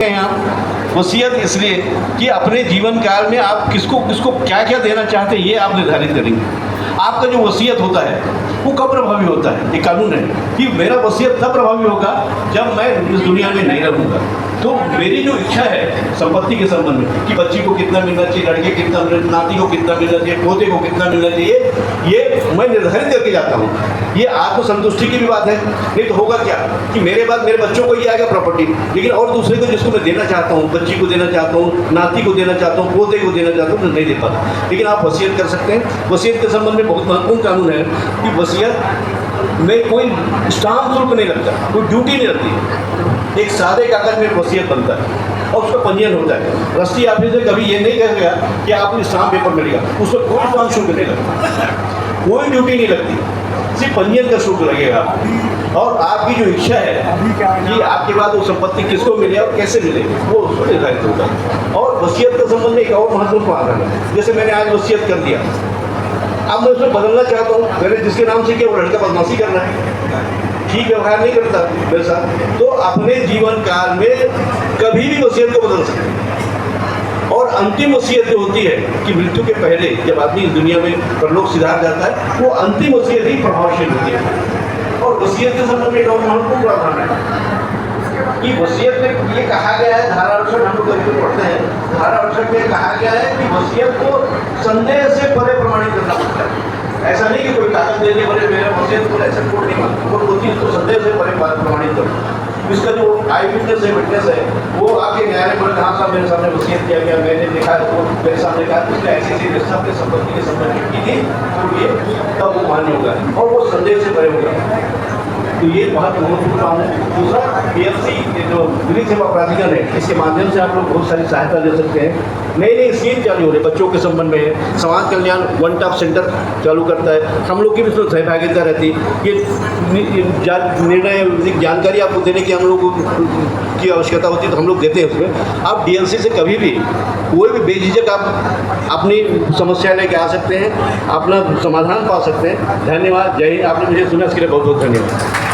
हैं आप वसीयत इसलिए कि अपने जीवन काल में आप किसको किसको क्या क्या देना चाहते हैं ये आप निर्धारित करेंगे। आपका जो वसीयत होता है वो कब प्रभावी होता है, ये कानून है कि मेरा वसीयत तब प्रभावी होगा जब मैं इस दुनिया में नहीं रहूँगा। तो मेरी जो इच्छा है संपत्ति के संबंध में कि बच्ची को कितना मिलना चाहिए, लड़के कितना मिलना, नाती को कितना मिलना चाहिए, पोते को कितना मिलना चाहिए, ये मैं निर्धारित करके जाता हूँ। ये आत्मसंतुष्टि की भी बात है। नहीं तो होगा क्या कि मेरे बाद मेरे बच्चों को ही आएगा प्रॉपर्टी, लेकिन और दूसरे को जिसको मैं देना चाहता हूँ, बच्ची को देना चाहता हूँ, नाती को देना चाहता हूँ, पोते को देना चाहता हूँ, तो नहीं दे पाता। लेकिन आप वसीयत कर सकते हैं। वसीयत के संबंध में बहुत महत्वपूर्ण कानून है कि वसीयत में कोई स्टाम्प शुल्क नहीं लगता, कोई ड्यूटी नहीं लगती। एक सादे कागज में वसीयत बनता है और उसका पंजीयन होता है। रजिस्ट्री ऑफिस से कभी ये नहीं कहेगा कि आपको स्टाम्प पेपर मिलेगा, उसमें कोई स्टाम्प शुल्क नहीं लगता, कोई ड्यूटी नहीं लगती, सिर्फ पंजीयन का शुल्क लगेगा। और आपकी जो इच्छा है कि आपके बाद वो संपत्ति किसको मिले और कैसे मिले वो उसको निर्धारित होगा। और वसीयत के संबंध में एक और महत्वपूर्ण बात है, जैसे मैंने आज वसीयत कर दिया, अब मैं उसमें बदलना चाहता हूँ, मैंने जिसके नाम से किया वो लड़का बदमाशी कर रहा है, ठीक व्यवहार नहीं करता मेरे साथ, तो अपने जीवन काल में कभी भी वसीयत को बदल सकते हैं। और अंतिम वसीयत जो होती है कि मृत्यु के पहले जब आदमी इस दुनिया में परलोक सिधार जाता है, वो अंतिम वसीयत ही प्रभावशील होती है। और वसीयत के संबंध में एक और महत्वपूर्ण प्रावधान है कि वसीयत में ये कहा गया है, धारा 68 हम लोग कभी पढ़ते हैं, धारा 68 में कहा गया है कि वसीयत को संदेह से परे प्रमाणित करना पड़ता है। ऐसा नहीं कि कोई कागज दे दे बोले मेरा वसीयत को ऐसा कोर्ट नहीं मानता, वो चीज़ तो संदेह से परे प्रमाणित करो। इसका जो आई विटनेस है वो आपके न्यायालय बोले कहाँ साहब मेरे सामने वसीयत किया गया, मैंने देखा तो मेरे सामने कहा उसने ऐसी ऐसी व्यवस्था अपनी संपत्ति के संबंध में की थी, तो ये तब वो मान्य होगा और वो संदेह से परे होगा। तो ये बहुत महत्वपूर्ण काम है। दूसरा PFC जो विधिक सेवा प्राधिकरण है, इसके माध्यम से आप लोग बहुत सारी सहायता ले सकते हैं। नई नई स्कीम चालू हो रही है बच्चों के संबंध में, समाज कल्याण वन टॉप सेंटर चालू करता है, हम लोग की भी इसमें सहभागिता रहती है। ये निर्णय जानकारी आपको देने की हम लोग की आवश्यकता होती है तो हम लोग देते हैं उसमें। आप DLC से कभी भी कोई भी बेझिझक आप अपनी समस्या लेके आ सकते हैं, अपना समाधान पा सकते हैं। धन्यवाद, जय हिंद। आपने मुझे सुना इसके लिए बहुत बहुत धन्यवाद।